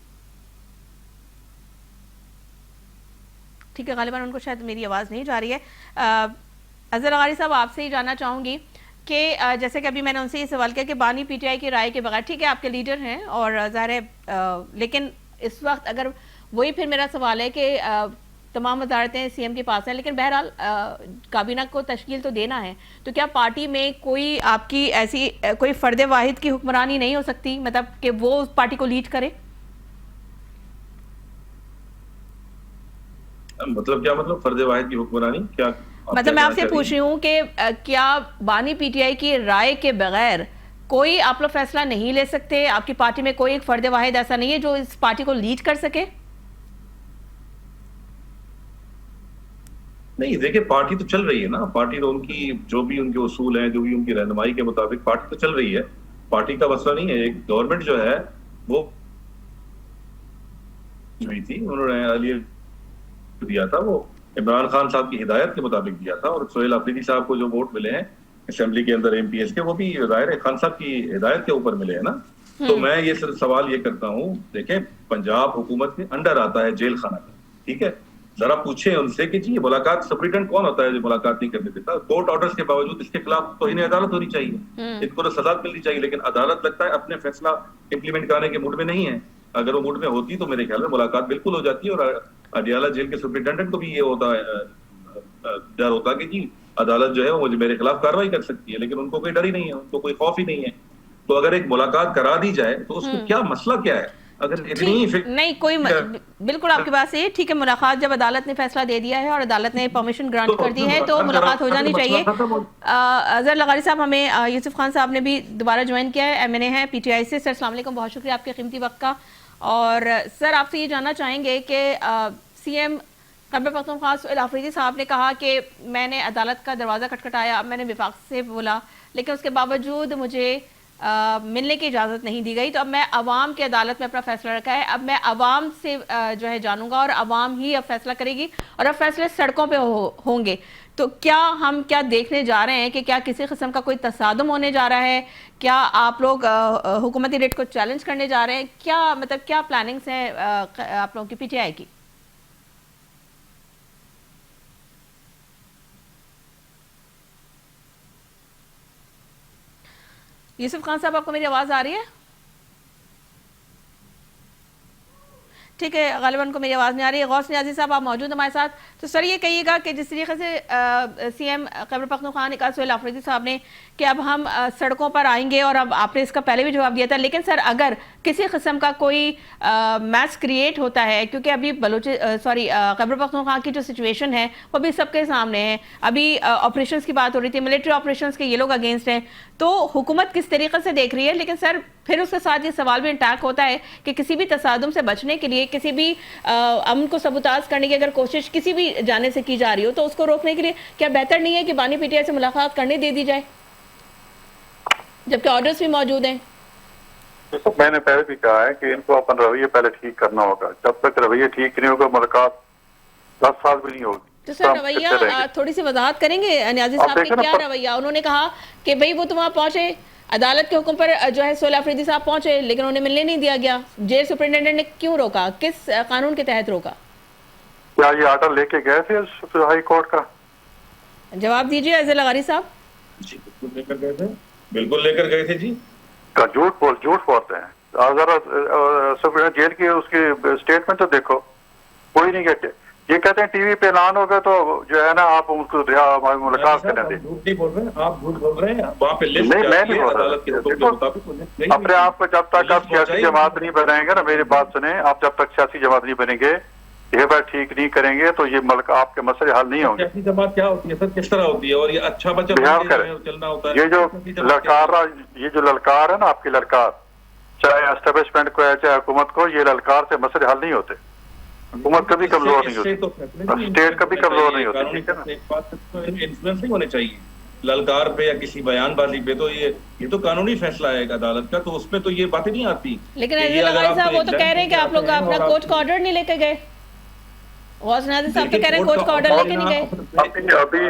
ठीक है, गालिबा उनको शायद मेरी आवाज़ नहीं जा रही है। अजहर लगारी साहब आपसे ही जानना चाहूँगी कि जैसे कि अभी मैंने उनसे ये सवाल किया कि बानी पीटीआई की राय के बगैर, ठीक है आपके लीडर हैं और ज़ाहिर है, लेकिन इस वक्त अगर वही फिर मेरा सवाल है कि तमाम वजारतें सीएम के पास हैं, लेकिन बहरहाल काबीना को तश्कील तो देना है, तो क्या पार्टी में कोई आपकी ऐसी कोई फर्द वाहिद की हुक्मरानी नहीं हो सकती, मतलब कि वो उस पार्टी को लीड करे? मतलब क्या मतलब फर्द वाहिद की हुक्मरानी? क्या मतलब मैं आपसे पूछ रही हूँ कि क्या बानी पीटीआई की राय के बगैर कोई आप लोग फैसला नहीं ले सकते? आपकी पार्टी में कोई एक फर्द वाहिद ऐसा नहीं है जो इस पार्टी को लीड कर सके? नहीं, देखिए पार्टी तो चल रही है ना, पार्टी तो उनकी जो भी उनके उसूल हैं, जो भी उनकी रहनुमाई के मुताबिक पार्टी तो चल रही है। पार्टी का मसला नहीं है। एक गवर्नमेंट जो है वो हुई थी, उन्होंने अली दिया था, वो इमरान खान साहब की हिदायत के मुताबिक दिया था, और सोहेल अफरीदी साहब को जो वोट मिले हैं असेंबली के अंदर एमपीएस के, वो भी जाहिर है खान साहब की हिदायत के ऊपर मिले हैं ना। तो मैं ये सिर्फ सवाल ये करता हूँ, देखें पंजाब हुकूमत के अंडर आता है जेल खाना का, ठीक है, जरा पूछे उनसे कि जी मुलाकात सुप्रीटेंडेंट कौन होता है जो मुलाकात नहीं करने देता। कोर्ट ऑर्डर्स के बावजूद इसके खिलाफ तो इन्हें अदालत होनी चाहिए, इनको तो सजा मिलनी चाहिए, लेकिन अदालत लगता है अपने फैसला इंप्लीमेंट कराने के मूड में नहीं है। अगर वो मूड में होती तो मेरे ख्याल में मुलाकात बिल्कुल हो जाती है, और अडियाला जेल के सुप्रीटेंडेंट को भी ये होता है, डर होता कि जी अदालत जो है वो मुझे मेरे खिलाफ कार्रवाई कर सकती है, लेकिन उनको कोई डर ही नहीं है, उनको कोई खौफ ही नहीं है। तो अगर एक मुलाकात करा दी जाए तो उसको क्या मसला क्या है? अगर इतनी नहीं कोई बिल्कुल आपकी बात सही है, ठीक है, मुलाकात जब अदालत ने फैसला दे दिया है और अदालत ने परमिशन ग्रांट कर दी है तो मुलाकात हो जानी चाहिए। अजहर लगारी साहब, हमें यूसुफ खान साहब ने भी दोबारा ज्वाइन किया है, एमएनए है पीटीआई से। सर अस्सलाम वालेकुम, बहुत शुक्रिया आपके कीमती वक्त का। और सर आपसे ये जानना चाहेंगे कि सीएम खैबर पख्तूनख्वा सोहेल अफरीदी साहब ने कहा कि मैंने अदालत का दरवाज़ा खटखटाया, मैंने विफाक से बोला, लेकिन उसके बावजूद मुझे मिलने की इजाज़त नहीं दी गई, तो अब मैं अवाम की अदालत में अपना फैसला रखा है, अब मैं अवाम से जो है जानूंगा और अवाम ही अब फैसला करेगी और अब फैसले सड़कों पे होंगे। तो क्या हम क्या देखने जा रहे हैं कि क्या किसी किस्म का कोई तसादुम होने जा रहा है? क्या आप लोग हुकूमती रेट को चैलेंज करने जा रहे हैं? क्या मतलब क्या प्लानिंग्स हैं आप लोगों की पीटीआई की? यूसुफ खान साहब, आपको मेरी आवाज़ आ रही है? ठीक है, गालिबन को मेरी आवाज़ नहीं आ रही है। गौस नियाज़ी साहब, आप मौजूद हमारे साथ। तो सर ये कहिएगा कि जिस तरीके से सीएम खैबर पख्तूनख्वा ने कहा सोहेल अफरीदी साहब ने कि अब हम सड़कों पर आएंगे, और अब आपने इसका पहले भी जवाब दिया था, लेकिन सर अगर किसी किस्म का कोई मैच क्रिएट होता है, क्योंकि अभी खैबर पख्तूनख्वा की जो सिचुएशन है वो भी सबके सामने है, अभी ऑपरेशंस की बात हो रही थी, मिलिट्री ऑपरेशंस के ये लोग अगेंस्ट हैं, तो हुकूमत किस तरीके से देख रही है? लेकिन सर फिर उसके साथ ये सवाल भी इंटैक होता है कि किसी भी तसादुम से बचने के लिए, किसी भी अमन को सबूताज करने की अगर कोशिश किसी भी जाने से की जा रही हो, तो उसको रोकने के लिए क्या बेहतर नहीं है कि बानी पीटीआई से मुलाकात करने दे दी जाए, जबकि ऑर्डर्स भी मौजूद हैं? तो मैंने पहले भी कहा है कि इनको अपन रवैया पहले ठीक करना होगा। जब तक रवैया ठीक नहीं होगा मुलाकात 10 साल भी नहीं होगी। तो सर रवैया थोड़ी सी वजाहत करेंगे नियाज़ी साहब की, क्या रवैया? उन्होंने कहा कि भाई वो तो वहाँ पहुंचे, अदालत के हुक्म पर जो है सोहेल अफरीदी साहब पहुंचे, लेकिन उन्हें मिलने नहीं दिया गया। जेल सुपरिटेंडेंट ने क्यों रोका? किस कानून के तहत रोका? क्या ये आर्डर लेके गए थे हाई कोर्ट का? जवाब दीजिए अजहर लगारी साहब। जी बिल्कुल लेकर गए थे जी। झूठ बोलते हैं। अगर जेल की उसकी स्टेटमेंट तो देखो, कोई नहीं कहते। ये कहते हैं टीवी पे ऐलान होगा तो जो है ना आप उनको मुलाकात करने दें। झूठ नहीं बोल रहे हैं आप, झूठ बोल रहे हैं। वहाँ पे लिस्ट नहीं, मैं नहीं बोल रहा। अपने आप को जब तक आप सियासी जमात नहीं बनाएंगे ना, मेरी बात सुने, आप जब तक सियासी जमात नहीं बनेंगे, ये बात ठीक नहीं करेंगे तो ये मुल्क आपके मसले हल नहीं होंगे। सियासी जमात क्या होती है सर, किस तरह होती है? और ये अच्छा बच्चा चलना होता है। ये जो ललकार है ना, आपकी ललकार, चाहे एस्टेब्लिशमेंट को है चाहे हुकूमत को, ये ललकार से मसले हल नहीं होते। हुकूमत कभी कमजोर नहीं होती, स्टेट कभी कमजोर नहीं होती। इन्फ्लुएंस नहीं होने चाहिए ललकार पे या किसी बयानबाजी पे। तो ये तो कानूनी फैसला है अदालत का, तो उसमें तो ये बातें नहीं आती। लेकिन साहब वो तो कह रहे हैं कि आप लोग अपना कोर्ट का ऑर्डर नहीं लेके गए। गौस नियाज़ी साहब तो कह रहे हैं कोर्ट का ऑर्डर लेके नहीं गए। अभी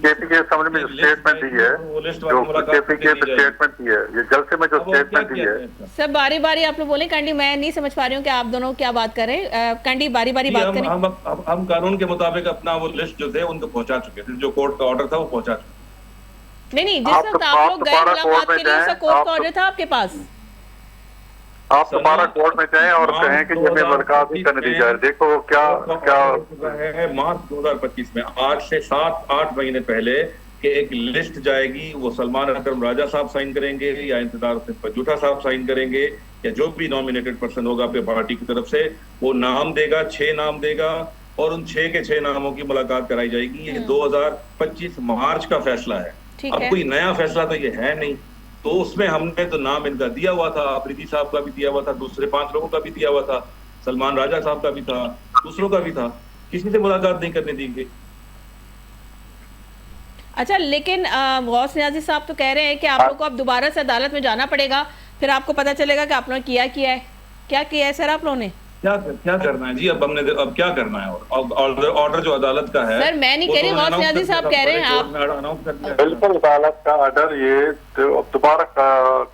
केपीके समझ में स्टेटमेंट दी है, जो केपीके स्टेटमेंट दी है, ये जलसे में जो स्टेटमेंट दी है। सब बारी बारी आप लोग बोले। कैंडी, मैं नहीं समझ पा रही हूँ कि आप दोनों क्या बात कर रहे हैं। कैंडी बारी बारी बात करें। हम कानून के मुताबिक अपना वो लिस्ट जो थे उनको पहुंचा चुके थे, जो कोर्ट का ऑर्डर था वो पहुंचा चुके। नहीं, जिस वक्त आप लोग गए मुलाकात के लिए उसका कोर्ट का ऑर्डर था आपके पास। आप दोबारा कोर्ट में जाएं और कहें कि हमें मुलाकात नहीं करने दी जाए। देखो क्या है मार्च 2025 में, 8 से 7-8 महीने पहले कि एक लिस्ट जाएगी, वो सलमान अकरम राजा साहब साइन करेंगे या इंतजार हुसैन पजूठा साहब साइन करेंगे, या जो भी नॉमिनेटेड पर्सन होगा अपने पार्टी की तरफ से, वो नाम देगा, 6 नाम देगा, और उन 6 के 6 नामों की मुलाकात कराई जाएगी। ये 2025 मार्च का फैसला है। अब कोई नया फैसला तो ये है नहीं, तो उसमें हमने तो नाम इनका दिया हुआ था, अफरीदी साहब का भी दिया हुआ था, दूसरे 5 लोगों का भी दिया हुआ था, सलमान राजा साहब का भी था, दूसरों का भी था। किसी से मुलाकात नहीं करने दी गई। अच्छा, लेकिन गौस नियाज़ी साहब तो कह रहे हैं कि आप लोग को अब दोबारा से अदालत में जाना पड़ेगा, फिर आपको पता चलेगा कि आप लोगों ने किया है। क्या किया है सर आप लोगों ने? क्या करना है जी? अब क्या करना है? और ऑर्डर जो अदालत का है सर, मैं नहीं कह रही, गौस नियाज़ी साहब कह रहे हैं आप। बिल्कुल अदालत का ऑर्डर ये दोबारा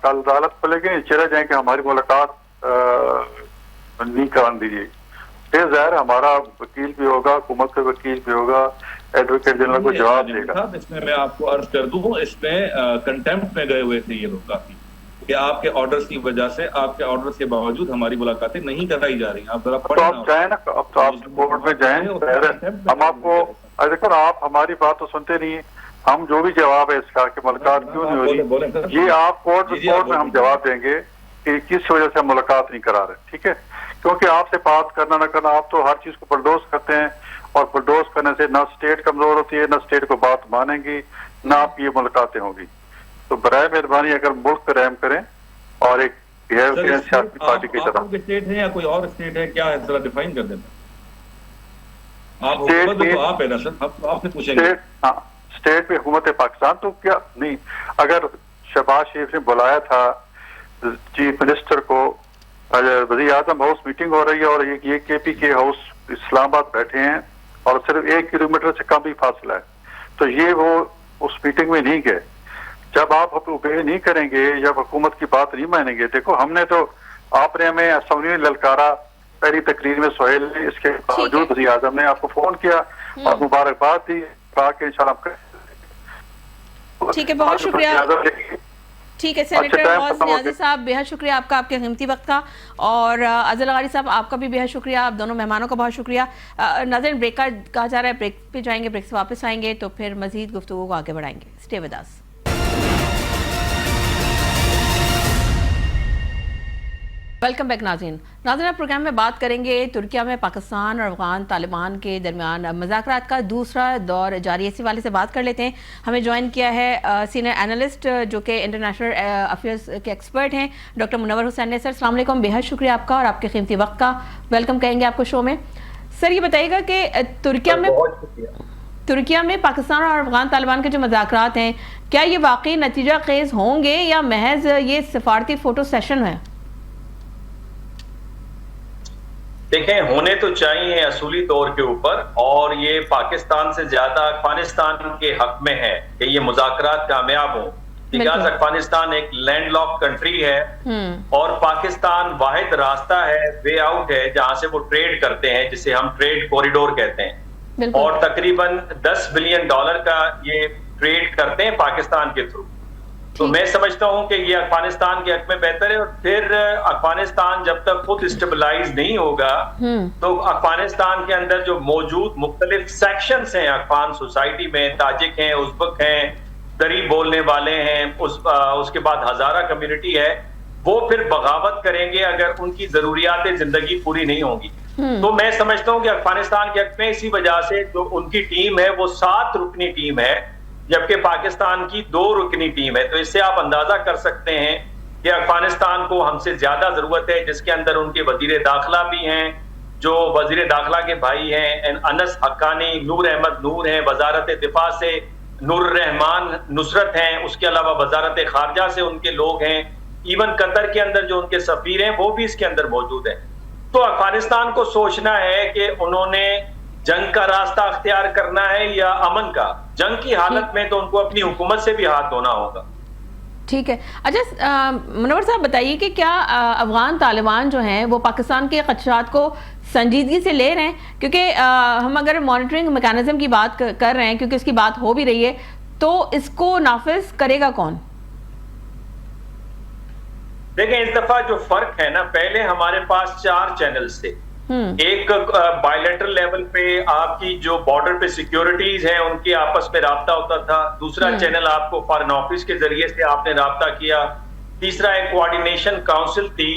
कल अदालत खुलेगी, चले जाएंगे, हमारी मुलाकात नहीं कराने दीजिए। जाहिर हमारा वकील भी होगा, हुकूमत का वकील भी होगा, एडवोकेट जनरल को जवाब देगा। इसमें मैं आपको अर्ज कर दूं, इसमें कंटेम्प्ट में गए हुए थे ये लोग काफी, कि आपके ऑर्डर्स की वजह से, आपके ऑर्डर्स के बावजूद हमारी मुलाकातें नहीं कराई जा रही। आप जरा तो आप जाए ना, अब तो आप कोर्ट में जाए, हम आपको देखो, आप हमारी बात तो सुनते नहीं है। हम जो भी जवाब है इसका कि मुलाकात क्यों नहीं हो रही, ये आप कोर्ट में हम जवाब देंगे कि किस वजह से हम मुलाकात नहीं करा रहे। ठीक है, क्योंकि आपसे बात करना ना करना, आप तो हर चीज को बुलडोज करते हैं, और बुलडोज करने से ना स्टेट कमजोर होती है, ना स्टेट को बात मानेंगी, ना आप ये मुलाकातें होंगी। तो बराए मेहरबानी अगर मुल्क पे रहम करें और एक सियासी पार्टी की तरह। स्टेट है या कोई और स्टेट है, क्या है, जरा डिफाइन कर देना। आप तो आप है ना सर, हम तो आपसे पूछेंगे। स्टेट में हुकूमत पाकिस्तान तो क्या नहीं, अगर शहबाज शरीफ ने बुलाया था चीफ मिनिस्टर को, वज़ीर आज़म हाउस मीटिंग हो रही है और ये KPK हाउस इस्लामाबाद बैठे हैं और सिर्फ 1 किलोमीटर से कम ही फासला है, तो ये वो उस मीटिंग में नहीं गए। जब आप ओबे नहीं करेंगे, जब हुकूमत की बात नहीं मानेंगे, देखो हमने तो, आपने हमें असेंबली में ललकारा पहली तकरीर में, सोहेल ने, इसके बावजूद वज़ीर आज़म ने आपको फोन किया और मुबारकबाद दी, कहा कि इंशाल्लाह। ठीक है, बहुत शुक्रिया। ठीक है सेनेटर गौस नियाज़ी साहब, बेहद शुक्रिया आपका, आपके कीमती वक्त का, और अज़ल गारी साहब आपका भी बेहद शुक्रिया, आप दोनों मेहमानों का बहुत शुक्रिया। नाज़रीन, ब्रेक का कहा जा रहा है, ब्रेक पे जाएंगे, ब्रेक से वापस आएंगे तो फिर मजीद गुफ्तगू को आगे बढ़ाएंगे। Stay with us. Welcome back नाज़रीन। नाज़रीन, प्रोग्राम में बात करेंगे तुर्किया में पाकिस्तान और अफगान तालिबान के दरमियान मुज़ाकरात का दूसरा दौर जारी। इसी वाले से बात कर लेते हैं। हमें ज्वाइन किया है सीनियर एनालिस्ट जो कि इंटरनेशनल अफेयर्स के एक्सपर्ट हैं, डॉक्टर मुनव्वर हुसैन ने। सर अस्सलाम वालेकुम, बेहद शुक्रिया आपका और आपके कीमती वक्त का, वेलकम कहेंगे आपको शो में। सर ये बताइएगा कि तुर्किया में पाकिस्तान और अफगान तालिबान के जो मुज़ाकरात हैं, क्या ये वाकई नतीजा खेज होंगे या महज ये सिफारती फोटो सेशन है? देखें, होने तो चाहिए असूली तौर के ऊपर, और ये पाकिस्तान से ज्यादा अफगानिस्तान के हक में है कि ये मुज़ाकरात कामयाब हो, बिकॉज़ अफगानिस्तान एक लैंडलॉक्ड कंट्री है और पाकिस्तान वाहिद रास्ता है, वे आउट है, जहां से वो ट्रेड करते हैं, जिसे हम ट्रेड कॉरिडोर कहते हैं, और तकरीबन $10 बिलियन का ये ट्रेड करते हैं पाकिस्तान के थ्रू। तो मैं समझता हूं कि ये अफगानिस्तान के हक में बेहतर है, और फिर अफगानिस्तान जब तक खुद स्टेबलाइज नहीं होगा तो अफगानिस्तान के अंदर जो मौजूद मुख्तलिफ सेक्शंस हैं अफगान सोसाइटी में, ताजिक हैं, उज़्बक हैं, दरी बोलने वाले हैं, उसके बाद हजारा कम्युनिटी है, वो फिर बगावत करेंगे अगर उनकी जरूरियात जिंदगी पूरी नहीं होगी। तो मैं समझता हूं कि अफगानिस्तान के हक में इसी वजह से जो उनकी टीम है वो 7 रुकनी टीम है, जबकि पाकिस्तान की 2 रुकनी टीम है। तो इससे आप अंदाजा कर सकते हैं कि अफगानिस्तान को हमसे ज्यादा जरूरत है, जिसके अंदर उनके वजीर दाखिला भी हैं, जो वजीर दाखिला के भाई हैं अनस हक्कानी, नूर अहमद नूर हैं, वजारत दिफा से नूर रहमान नुसरत हैं, उसके अलावा वजारत खारजा से उनके लोग हैं, इवन कतर के अंदर जो उनके सफीर हैं वो भी इसके अंदर मौजूद है। तो अफगानिस्तान को सोचना है कि उन्होंने जंग का रास्ता अख्तियार करना है या अमन का। जंग की हालत में तो उनको अपनी हुकूमत से भी हाथ धोना होगा। ठीक है। अच्छा मुनव्वर साहब बताइए कि क्या अफगान तालिबान जो हैं वो पाकिस्तान के खदशात को संजीदगी से ले रहे हैं? क्योंकि हम अगर मॉनिटरिंग मैकेनिज्म की बात कर रहे हैं, क्योंकि इसकी बात हो भी रही है, तो इसको नाफिज करेगा कौन? देखें, इस दफा जो फर्क है ना, पहले हमारे पास 4 चैनल्स थे। एक बायलैटरल लेवल पे आपकी जो बॉर्डर पे सिक्योरिटीज हैं उनके आपस में राब्ता होता था। दूसरा चैनल आपको फॉरेन ऑफिस के जरिए से आपने राब्ता किया। तीसरा एक कोऑर्डिनेशन काउंसिल थी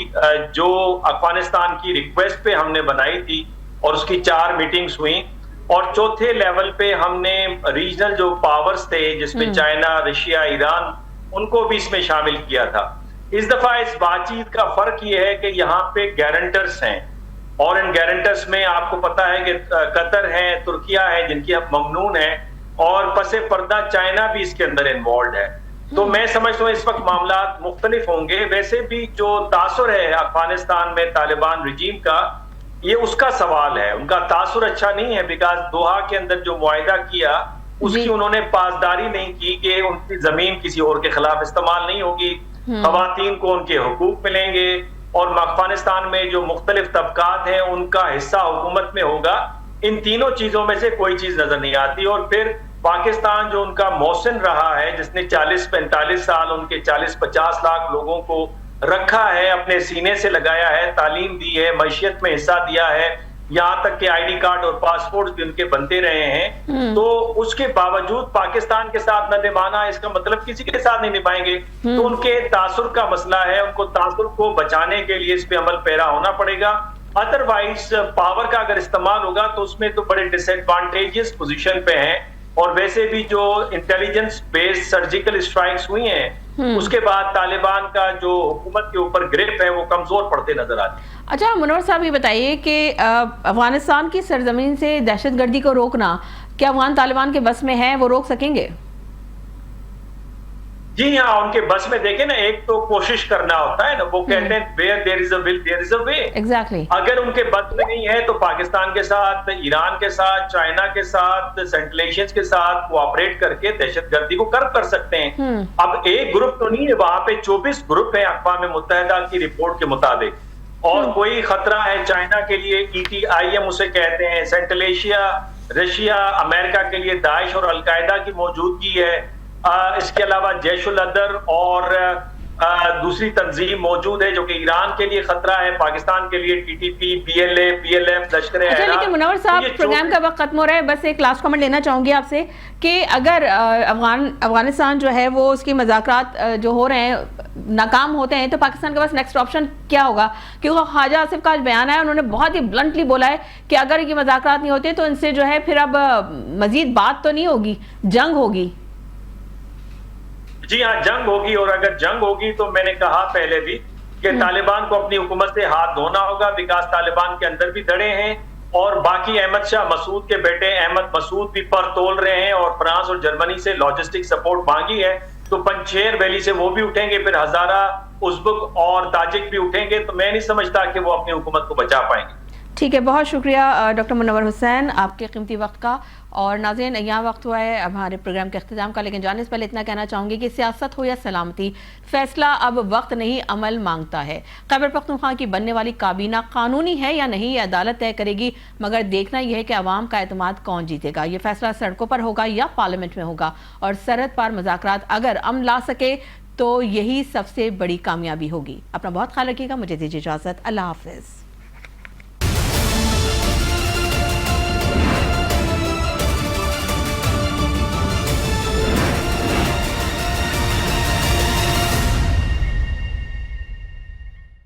जो अफगानिस्तान की रिक्वेस्ट पे हमने बनाई थी और उसकी 4 मीटिंग्स हुई। और चौथे लेवल पे हमने रीजनल जो पावर्स थे जिसमें चाइना, रशिया, ईरान, उनको भी इसमें शामिल किया था। इस दफा इस बातचीत का फर्क ये है कि यहाँ पे गारंटर्स हैं, और इन गारंटर्स में आपको पता है कि कतर है, तुर्किया है, जिनकी अब ममनून है, और पसे पर्दा चाइना भी इसके अंदर इन्वॉल्व है। तो मैं समझता हूँ इस वक्त मामला मुख्तलिफ होंगे। वैसे भी जो तासुर है अफगानिस्तान में तालिबान रजीम का, ये उसका सवाल है, उनका तासुर अच्छा नहीं है, बिकॉज दोहा के अंदर जो मुआहिदा किया उसकी उन्होंने पासदारी नहीं की कि उनकी जमीन किसी और के खिलाफ इस्तेमाल नहीं होगी, खवातीन को उनके हुकूक मिलेंगे और अफगानिस्तान में जो मुख्तलिफ तबकात हैं उनका हिस्सा हुकूमत में होगा। इन तीनों चीजों में से कोई चीज नजर नहीं आती। और फिर पाकिस्तान जो उनका मौसिन रहा है, जिसने 40-45 साल उनके 40-50 लाख लोगों को रखा है, अपने सीने से लगाया है, तालीम दी है, मईशत में हिस्सा दिया है, यहाँ तक कि आईडी कार्ड और पासपोर्ट भी उनके बनते रहे हैं, तो उसके बावजूद पाकिस्तान के साथ न निभाना, इसका मतलब किसी के साथ नहीं निभाएंगे। तो उनके तासुर का मसला है, उनको तासुर को बचाने के लिए इस पे अमल पैरा होना पड़ेगा। अदरवाइज पावर का अगर इस्तेमाल होगा तो उसमें तो बड़े डिसएडवांटेजियस पोजीशन पे हैं। और वैसे भी जो इंटेलिजेंस बेस्ड सर्जिकल स्ट्राइक्स हुई हैं, उसके बाद तालिबान का जो हुकूमत के ऊपर ग्रिप है वो कमजोर पड़ते नजर आते हैं। अच्छा मुनव्वर साहब, ये बताइए कि अफगानिस्तान की सरजमीन से दहशतगर्दी को रोकना क्या अफगान तालिबान के बस में है, वो रोक सकेंगे? जी हाँ, उनके बस में देखे ना, एक तो कोशिश करना होता है ना, वो कहते हैं where there is a will there is a way. Exactly. अगर उनके बस में नहीं है तो पाकिस्तान के साथ, ईरान के साथ, चाइना के साथ, सेंट्रल एशियंस के साथ कोऑपरेट करके दहशतगर्दी को कर्ब कर सकते हैं। अब एक ग्रुप तो नहीं है, वहां पे 24 ग्रुप है अक़वाम मुत्तहिदा की रिपोर्ट के मुताबिक, और कोई खतरा है चाइना के लिए ETIM उसे कहते हैं, सेंट्रल एशिया, रशिया, अमेरिका के लिए दाइश और अलकायदा की मौजूदगी है। इसके अलावा जैशुल अदर और दूसरी तंजीम मौजूद है जो कि ईरान के लिए खतरा है, पाकिस्तान के लिए TTP, PLA, PLF, लश्कर अच्छा, लेकिन मुनव्वर साहब प्रोग्राम का वक्त खत्म हो रहा है, बस एक लास्ट कमेंट लेना चाहूंगी आपसे कि अगर अफगानिस्तान जो है वो उसकी मज़ाकरात जो हो रहे हैं नाकाम होते हैं तो पाकिस्तान के पास नेक्स्ट ऑप्शन क्या होगा? क्योंकि ख्वाजा आसिफ का बयान है, उन्होंने बहुत ही ब्लंटली बोला है कि अगर ये मज़ाकरात नहीं होते तो इनसे जो है फिर अब मजीद बात तो नहीं होगी, जंग होगी। जी हाँ, जंग होगी। और अगर जंग होगी तो मैंने कहा पहले भी कि तालिबान को अपनी हुकूमत से हाथ धोना होगा, विकास तालिबान के अंदर भी धड़े हैं और बाकी अहमद शाह मसूद के बेटे अहमद मसूद भी पर तोल रहे हैं और फ्रांस और जर्मनी से लॉजिस्टिक सपोर्ट मांगी है, तो पंजशेर वैली से वो भी उठेंगे, फिर हजारा, उज़्बेक और ताजिक भी उठेंगे। तो मैं नहीं समझता कि वो अपनी हुकूमत को बचा पाएंगे। ठीक है, बहुत शुक्रिया डॉक्टर मुनव्वर हुसैन आपके कीमती वक्त का। और नाज़रीन, यहाँ वक्त हुआ है अब हमारे प्रोग्राम के अख्तिताम का, लेकिन जाने से पहले इतना कहना चाहूँगी कि सियासत हो या सलामती, फैसला अब वक्त नहीं अमल मांगता है। खैबर पख्तूनख्वा की बनने वाली काबीना कानूनी है या नहीं, ये अदालत तय करेगी, मगर देखना यह है कि अवाम का एतमाद कौन जीतेगा। ये फैसला सड़कों पर होगा या पार्लियामेंट में होगा। और सरहद पार मुज़ाकरात अगर अमन ला सके तो यही सबसे बड़ी कामयाबी होगी। अपना बहुत ख्याल रखिएगा, मुझे दीजिए इजाज़त, अल्लाह हाफ़िज़।